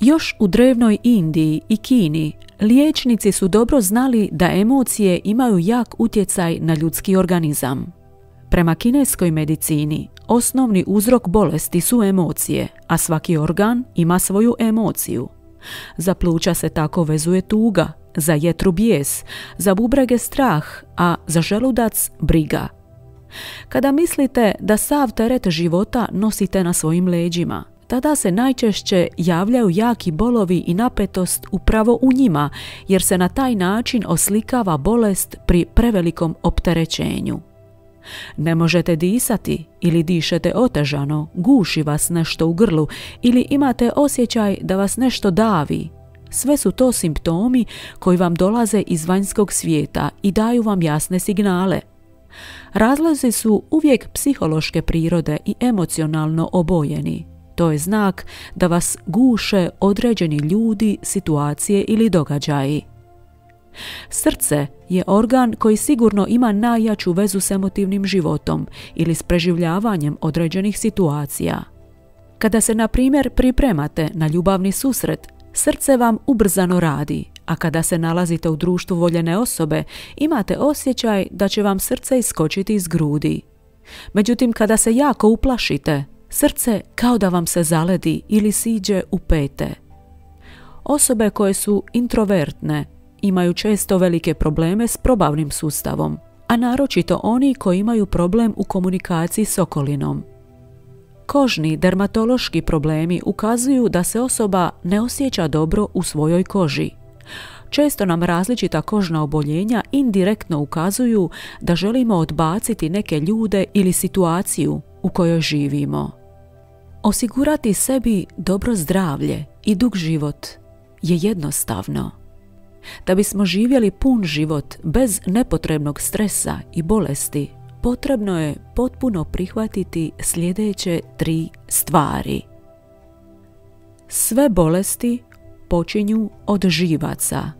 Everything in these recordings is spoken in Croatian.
Još u drevnoj Indiji i Kini liječnici su dobro znali da emocije imaju jak utjecaj na ljudski organizam. Prema kineskoj medicini, osnovni uzrok bolesti su emocije, a svaki organ ima svoju emociju. Za pluća se tako vezuje tuga, za jetru bijes, za bubrege strah, a za želudac briga. Kada mislite da sav teret života nosite na svojim leđima, tada se najčešće javljaju jaki bolovi i napetost upravo u njima, jer se na taj način oslikava bolest pri prevelikom opterećenju. Ne možete disati ili dišete otežano, guši vas nešto u grlu ili imate osjećaj da vas nešto davi. Sve su to simptomi koji vam dolaze iz vanjskog svijeta i daju vam jasne signale. Razlozi su uvijek psihološke prirode i emocionalno obojeni. To je znak da vas guše određeni ljudi, situacije ili događaji. Srce je organ koji sigurno ima najjaču vezu s emotivnim životom ili s preživljavanjem određenih situacija. Kada se, na primjer, pripremate na ljubavni susret, srce vam ubrzano radi, a kada se nalazite u društvu voljene osobe, imate osjećaj da će vam srce iskočiti iz grudi. Međutim, kada se jako uplašite, srce kao da vam se zaledi ili siđe u pete. Osobe koje su introvertne imaju često velike probleme s probavnim sustavom, a naročito oni koji imaju problem u komunikaciji s okolinom. Kožni dermatološki problemi ukazuju da se osoba ne osjeća dobro u svojoj koži. Često nam različita kožna oboljenja indirektno ukazuju da želimo odbaciti neke ljude ili situaciju u kojoj živimo. Osigurati sebi dobro zdravlje i dug život je jednostavno. Da bismo živjeli pun život bez nepotrebnog stresa i bolesti, potrebno je potpuno prihvatiti sljedeće 3 stvari. Sve bolesti počinju od živaca.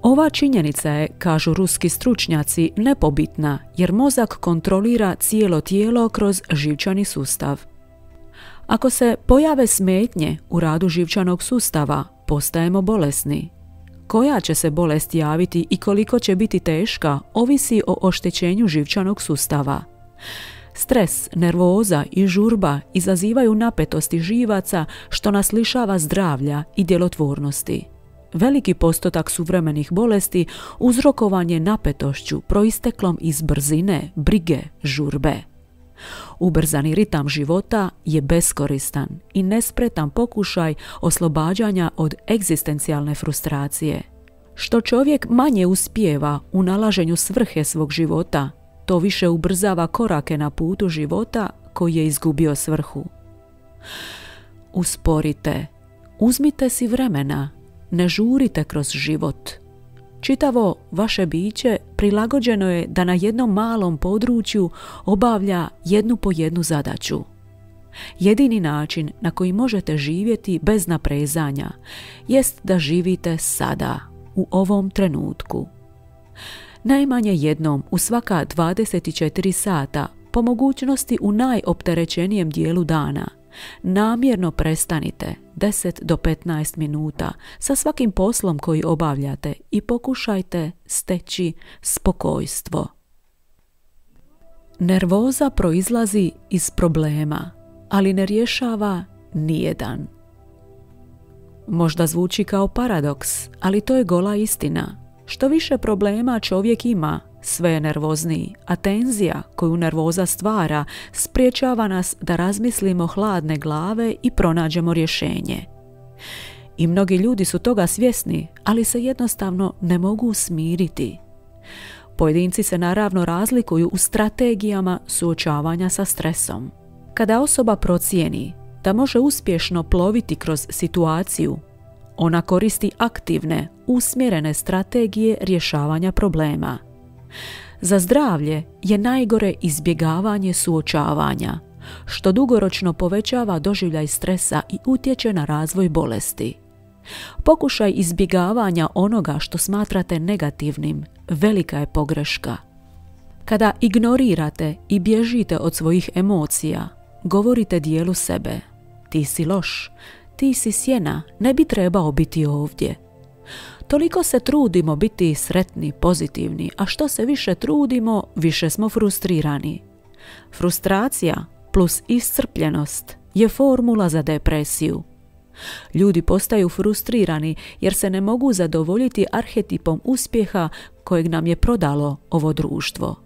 Ova činjenica je, kažu ruski stručnjaci, nepobitna jer mozak kontrolira cijelo tijelo kroz živčani sustav. Ako se pojave smetnje u radu živčanog sustava, postajemo bolesni. Koja će se bolest javiti i koliko će biti teška, ovisi o oštećenju živčanog sustava. Stres, nervoza i žurba izazivaju napetosti živaca, što nas lišava zdravlja i djelotvornosti. Veliki postotak suvremenih bolesti uzrokovan je napetošću proisteklom iz brzine, brige, žurbe. Ubrzani ritam života je beskoristan i nespretan pokušaj oslobađanja od egzistencijalne frustracije. Što čovjek manje uspijeva u nalaženju svrhe svog života, to više ubrzava korake na putu života koji je izgubio svrhu. Usporite, uzmite si vremena, ne žurite kroz život. Čitavo vaše biće prilagođeno je da na jednom malom području obavlja jednu po jednu zadaću. Jedini način na koji možete živjeti bez naprezanja jest da živite sada, u ovom trenutku. Najmanje jednom u svaka 24 sata, po mogućnosti u najopterećenijem dijelu dana, namjerno prestanite 10 do 15 minuta sa svakim poslom koji obavljate i pokušajte steći spokojstvo. Nervoza proizlazi iz problema, ali ne rješava nijedan. Možda zvuči kao paradoks, ali to je gola istina. Što više problema čovjek ima, sve je nervozniji, a tenzija koju nervoza stvara spriječava nas da razmislimo hladne glave i pronađemo rješenje. I mnogi ljudi su toga svjesni, ali se jednostavno ne mogu smiriti. Pojedinci se naravno razlikuju u strategijama suočavanja sa stresom. Kada osoba procijeni da može uspješno ploviti kroz situaciju, ona koristi aktivne, usmjerene strategije rješavanja problema. Za zdravlje je najgore izbjegavanje suočavanja, što dugoročno povećava doživljaj stresa i utječe na razvoj bolesti. Pokušaj izbjegavanja onoga što smatrate negativnim velika je pogreška. Kada ignorirate i bježite od svojih emocija, govorite dijelu sebe: ti si loš, ti si sjena, ne bi trebao biti ovdje. Toliko se trudimo biti sretni, pozitivni, a što se više trudimo, više smo frustrirani. Frustracija plus iscrpljenost je formula za depresiju. Ljudi postaju frustrirani jer se ne mogu zadovoljiti arhetipom uspjeha kojeg nam je prodalo ovo društvo.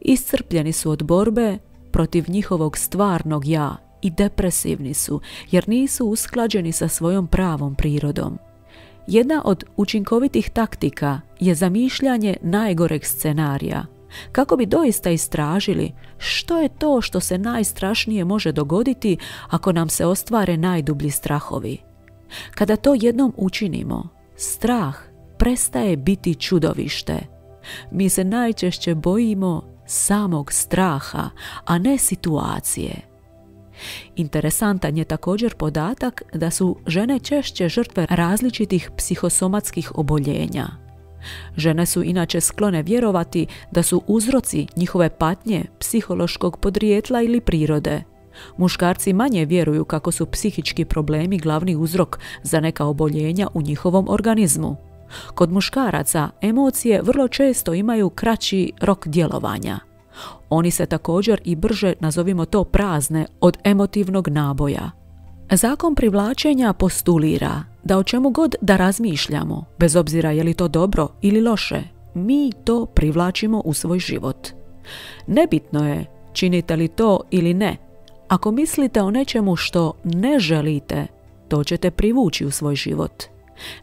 Iscrpljeni su od borbe protiv njihovog stvarnog ja i depresivni su jer nisu usklađeni sa svojom pravom prirodom. Jedna od učinkovitih taktika je zamišljanje najgoreg scenarija, kako bi doista istražili što je to što se najstrašnije može dogoditi ako nam se ostvare najdublji strahovi. Kada to jednom učinimo, strah prestaje biti čudovište. Mi se najčešće bojimo samog straha, a ne situacije. Interesantan je također podatak da su žene češće žrtve različitih psihosomatskih oboljenja. Žene su inače sklone vjerovati da su uzroci njihove patnje psihološkog podrijetla ili prirode. Muškarci manje vjeruju kako su psihički problemi glavni uzrok za neka oboljenja u njihovom organizmu. Kod muškaraca emocije vrlo često imaju kraći rok djelovanja. Oni se također i brže, nazovimo to, prazne od emotivnog naboja. Zakon privlačenja postulira da o čemu god da razmišljamo, bez obzira je li to dobro ili loše, mi to privlačimo u svoj život. Nebitno je činite li to ili ne. Ako mislite o nečemu što ne želite, to ćete privući u svoj život.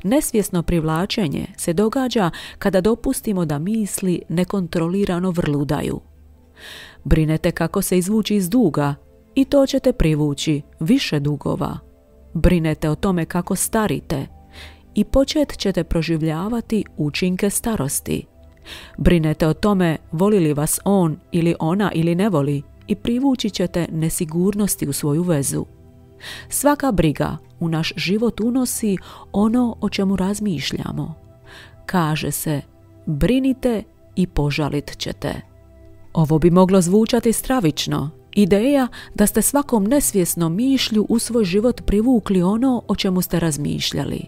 Nesvjesno privlačenje se događa kada dopustimo da misli nekontrolirano vrludaju. Brinete kako se izvući iz duga i to ćete privući više dugova. Brinete o tome kako starite i počet ćete proživljavati učinke starosti. Brinete o tome voli li vas on ili ona ili ne voli i privući ćete nesigurnosti u svoju vezu. Svaka briga u naš život unosi ono o čemu razmišljamo. Kaže se, brinite i požalit ćete. Ovo bi moglo zvučati stravično. Ideja da ste svakom nesvjesnom mišlju u svoj život privukli ono o čemu ste razmišljali.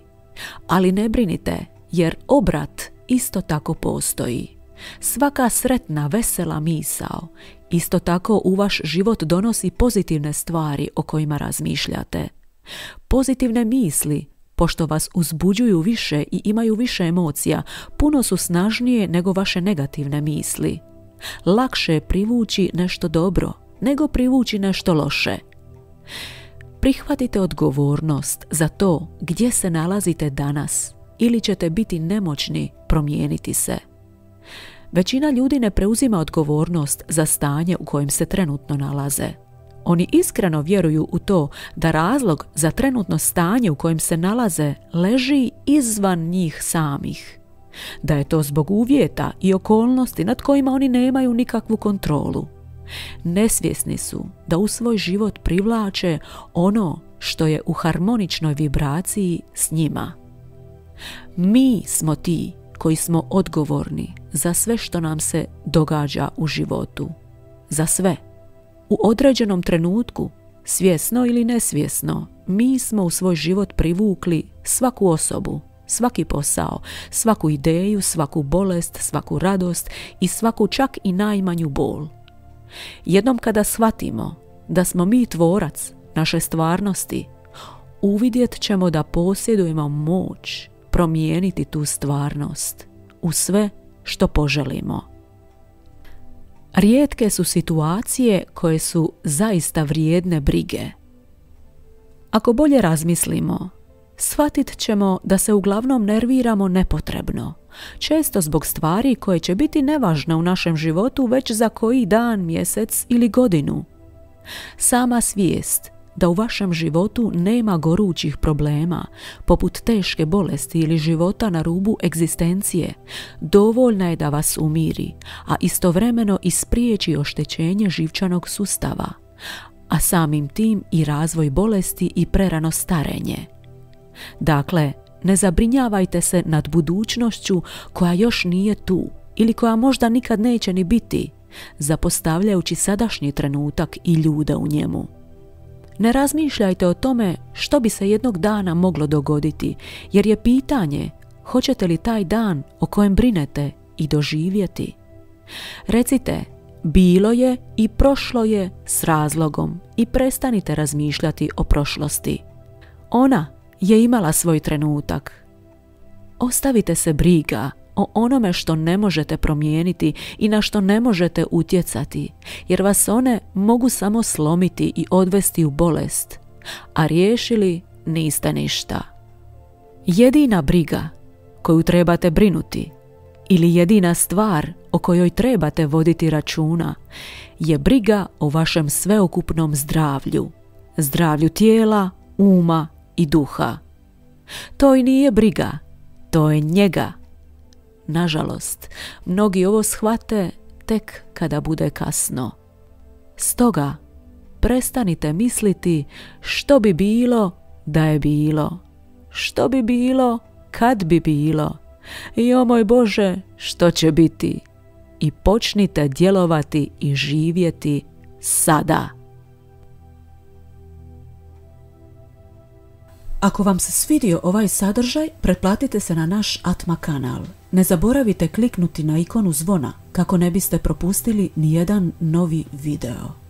Ali ne brinite, jer obrat isto tako postoji. Svaka sretna, vesela misao isto tako u vaš život donosi pozitivne stvari o kojima razmišljate. Pozitivne misli, pošto vas uzbuđuju više i imaju više emocija, puno su snažnije nego vaše negativne misli. Lakše je privući nešto dobro nego privući nešto loše. Prihvatite odgovornost za to gdje se nalazite danas ili ćete biti nemoćni promijeniti se. Većina ljudi ne preuzima odgovornost za stanje u kojem se trenutno nalaze. Oni iskreno vjeruju u to da razlog za trenutno stanje u kojem se nalaze leži izvan njih samih. Da je to zbog uvjeta i okolnosti nad kojima oni nemaju nikakvu kontrolu. Nesvjesni su da u svoj život privlače ono što je u harmoničnoj vibraciji s njima. Mi smo ti koji smo odgovorni za sve što nam se događa u životu. Za sve. U određenom trenutku, svjesno ili nesvjesno, mi smo u svoj život privukli svaku osobu, svaki posao, svaku ideju, svaku bolest, svaku radost i svaku čak i najmanju bol. Jednom kada shvatimo da smo mi tvorac naše stvarnosti, uvidjet ćemo da posjedujemo moć promijeniti tu stvarnost u sve što poželimo. Rijetke su situacije koje su zaista vrijedne brige. Ako bolje razmislimo, shvatit ćemo da se uglavnom nerviramo nepotrebno, često zbog stvari koje će biti nevažne u našem životu već za koji dan, mjesec ili godinu. Sama svijest da u vašem životu nema gorućih problema, poput teške bolesti ili života na rubu egzistencije, dovoljna je da vas umiri, a istovremeno i spriječi oštećenje živčanog sustava, a samim tim i razvoj bolesti i prerano starenje. Dakle, ne zabrinjavajte se nad budućnošću koja još nije tu ili koja možda nikad neće ni biti, zapostavljajući sadašnji trenutak i ljude u njemu. Ne razmišljajte o tome što bi se jednog dana moglo dogoditi, jer je pitanje hoćete li taj dan o kojem brinete i doživjeti. Recite, bilo je i prošlo je s razlogom i prestanite razmišljati o prošlosti. Ona je imala svoj trenutak. Ostavite se briga o onome što ne možete promijeniti i na što ne možete utjecati, jer vas one mogu samo slomiti i odvesti u bolest, a riješili niste ništa. Jedina briga koju trebate brinuti ili jedina stvar o kojoj trebate voditi računa je briga o vašem sveukupnom zdravlju, zdravlju tijela, uma i duha. To i nije briga, to je njega. Nažalost, mnogi ovo shvate tek kada bude kasno. Stoga, prestanite misliti što bi bilo da je bilo. Što bi bilo kad bi bilo. I o moj Bože, što će biti? I počnite djelovati i živjeti sada. Ako vam se svidio ovaj sadržaj, pretplatite se na naš Atma kanal. Ne zaboravite kliknuti na ikonu zvona kako ne biste propustili nijedan novi video.